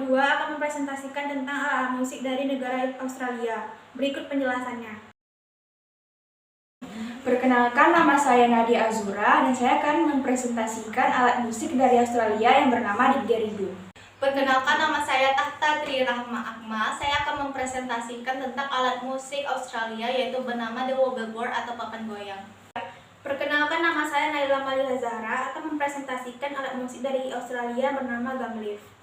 kedua akan mempresentasikan tentang alat musik dari negara Australia. Berikut penjelasannya. Perkenalkan, nama saya Nadia Azura dan saya akan mempresentasikan alat musik dari Australia yang bernama didgeridoo. Perkenalkan, nama saya Tahta Tri Rahma Akmal. Saya akan mempresentasikan tentang alat musik Australia yaitu bernama The Wobbleboard atau papan goyang. Perkenalkan, nama saya Naila Malila Zahra akan mempresentasikan alat musik dari Australia bernama gamlift.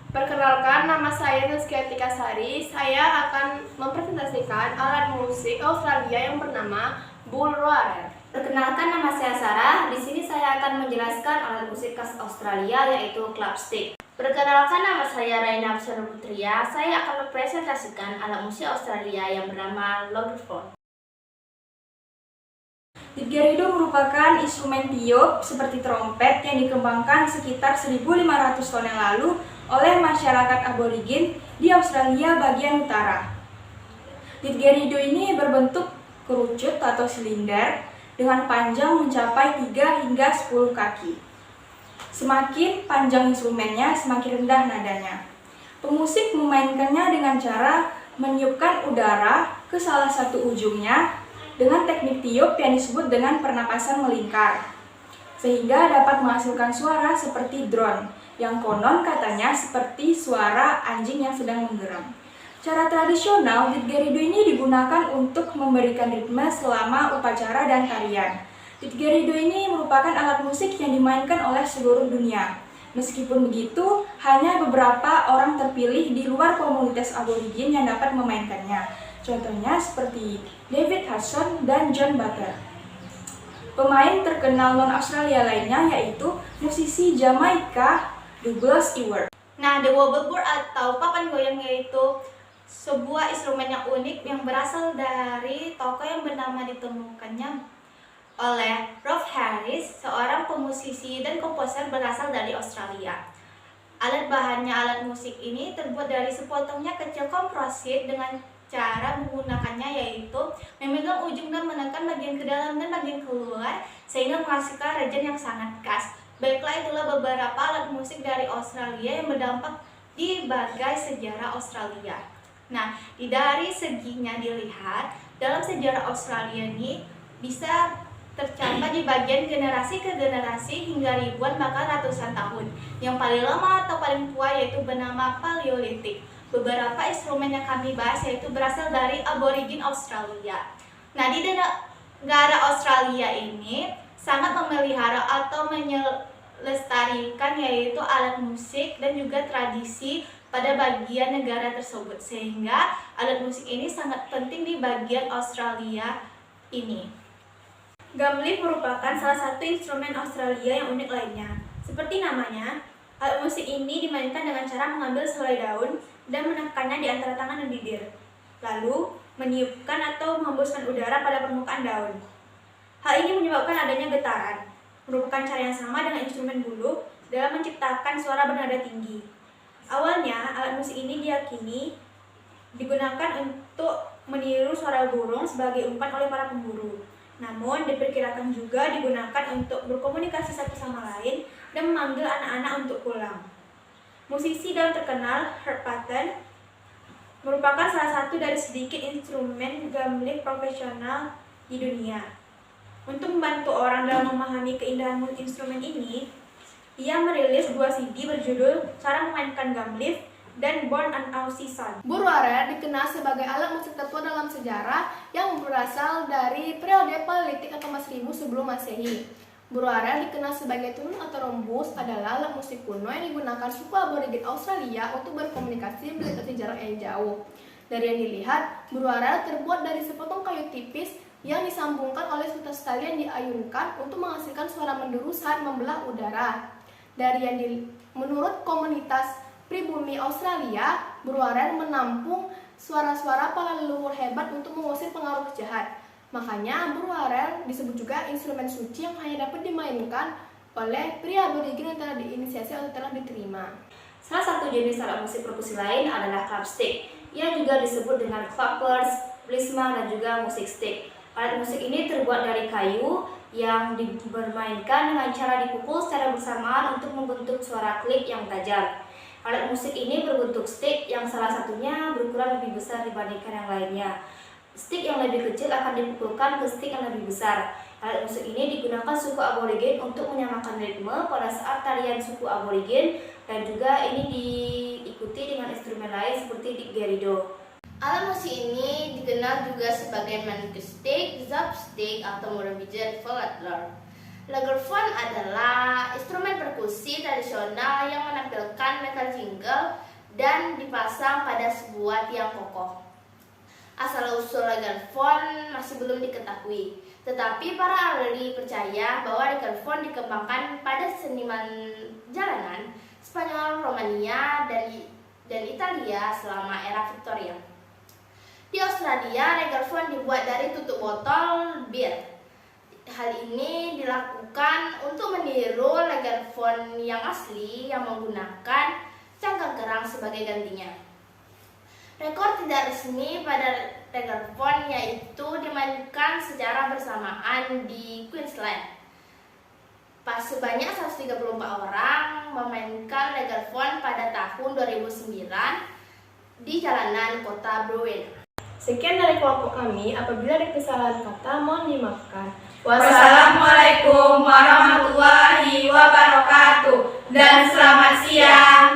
Perkenalkan, nama saya Nuskia Tikasari. Saya akan mempresentasikan alat musik Australia yang bernama Bullroarer. Perkenalkan, nama saya Sarah. Di sini saya akan menjelaskan alat musik khas Australia yaitu clubstick. Perkenalkan, nama saya Raina Putria. Saya akan mempresentasikan alat musik Australia yang bernama logophone. Didgeridoo merupakan instrumen tiup seperti trompet yang dikembangkan sekitar 1500 tahun yang lalu oleh masyarakat aborigin di Australia bagian utara. Didgeridoo ini berbentuk kerucut atau silinder dengan panjang mencapai 3 hingga 10 kaki. Semakin panjang instrumennya, semakin rendah nadanya. Pemusik memainkannya dengan cara meniupkan udara ke salah satu ujungnya dengan teknik tiup yang disebut dengan pernapasan melingkar, sehingga dapat menghasilkan suara seperti drone, yang konon katanya seperti suara anjing yang sedang menggeram. Cara tradisional, didgeridoo ini digunakan untuk memberikan ritme selama upacara dan tarian. Didgeridoo ini merupakan alat musik yang dimainkan oleh seluruh dunia. Meskipun begitu, hanya beberapa orang terpilih di luar komunitas aborigin yang dapat memainkannya. Contohnya seperti David Hudson dan John Butler. Pemain terkenal non-Australia lainnya yaitu musisi Jamaika Douglas Ewart. Nah, The Wobbleboard atau papan goyang yaitu sebuah instrumen yang unik yang berasal dari toko yang bernama ditemukannya oleh Rolf Harris, seorang pemusisi dan komposer berasal dari Australia. Alat musik ini terbuat dari sepotongnya kecil komposit dengan cara menggunakannya yaitu memegang ujung dan menekan bagian ke dalam dan bagian keluar sehingga menghasilkan rejen yang sangat khas. Baiklah, itulah beberapa alat musik dari Australia yang berdampak di bagai sejarah Australia. Nah, dari seginya dilihat, dalam sejarah Australia ini bisa tercapai di bagian generasi ke generasi hingga ribuan bahkan ratusan tahun. Yang paling lama atau paling tua yaitu bernama Paleolitik. Beberapa instrumen yang kami bahas yaitu berasal dari aborigin Australia. Nah, di negara Australia ini sangat memelihara atau melestarikan yaitu alat musik dan juga tradisi pada bagian negara tersebut, sehingga alat musik ini sangat penting di bagian Australia ini. Gamlift merupakan salah satu instrumen Australia yang unik lainnya. Seperti namanya, alat musik ini dimainkan dengan cara mengambil selai daun dan menekannya di antara tangan dan bibir, lalu meniupkan atau menghembuskan udara pada permukaan daun. Hal ini menyebabkan adanya getaran, merupakan cara yang sama dengan instrumen bulu dalam menciptakan suara bernada tinggi. Awalnya, alat musik ini diyakini digunakan untuk meniru suara burung sebagai umpan oleh para pemburu. Namun, diperkirakan juga digunakan untuk berkomunikasi satu sama lain dan memanggil anak-anak untuk pulang. Musisi daun terkenal, Herb Patton, merupakan salah satu dari sedikit instrumen gamlift profesional di dunia. Untuk membantu orang dalam memahami keindahan instrumen ini, ia merilis 2 CD berjudul Cara Memainkan Gamlift dan Born an Aussie Sun. Bullroarer dikenal sebagai alat musik tertua dalam sejarah yang berasal dari periode Paleolitik atau Mas 1000 sebelum Masehi. Bullroarer dikenal sebagai tunun atau rombus adalah alat musik kuno yang digunakan suku aborigin Australia untuk berkomunikasi melintasi jarak yang jauh. Dari yang dilihat, bullroarer terbuat dari sepotong kayu tipis yang disambungkan oleh sutas tali yang diayunkan untuk menghasilkan suara menderu saat membelah udara. Menurut komunitas pribumi Australia, bullroarer menampung suara-suara para leluhur hebat untuk mengusir pengaruh jahat. Makanya bullroarer disebut juga instrumen suci yang hanya dapat dimainkan oleh pria aborigin yang telah diinisiasi atau telah diterima. Salah satu jenis alat musik perkusi lain adalah clubstick, yang juga disebut dengan clappers, blisma, dan juga musik stick. Alat musik ini terbuat dari kayu yang dibermainkan dengan cara dipukul secara bersamaan untuk membentuk suara klik yang tajam. Alat musik ini berbentuk stick yang salah satunya berukuran lebih besar dibandingkan yang lainnya. Stick yang lebih kecil akan dipukulkan ke stick yang lebih besar. Alat musik ini digunakan suku aborigen untuk menyamakan ritme pada saat tarian suku aborigen, dan juga ini diikuti dengan instrumen lain seperti didgeridoo. Alat musik ini dikenal juga sebagai manicure-stick, zapstick, atau Merovingian fiddler. Lagerfon adalah instrumen perkusi tradisional yang menampilkan metal jingle dan dipasang pada sebuah tiang kokoh. Asal-usul lagerfon masih belum diketahui, tetapi para ahli percaya bahwa lagerfon dikembangkan pada seniman jalanan Spanyol, Romania, dan Italia selama era Victoria. Di Australia, lagerfon dibuat dari tutup botol bir. Hal ini dilakukan untuk meniru lagerfon yang asli yang menggunakan cangkang kerang sebagai gantinya. Rekor tidak resmi pada lagerfon yaitu dimainkan secara bersamaan di Queensland. Sebanyak 134 orang memainkan lagerfon pada tahun 2009 di jalanan kota Bruin. Sekian dari kelompok kami, apabila ada kesalahan kata mohon dimaafkan. Wassalamualaikum warahmatullahi wabarakatuh dan selamat siang.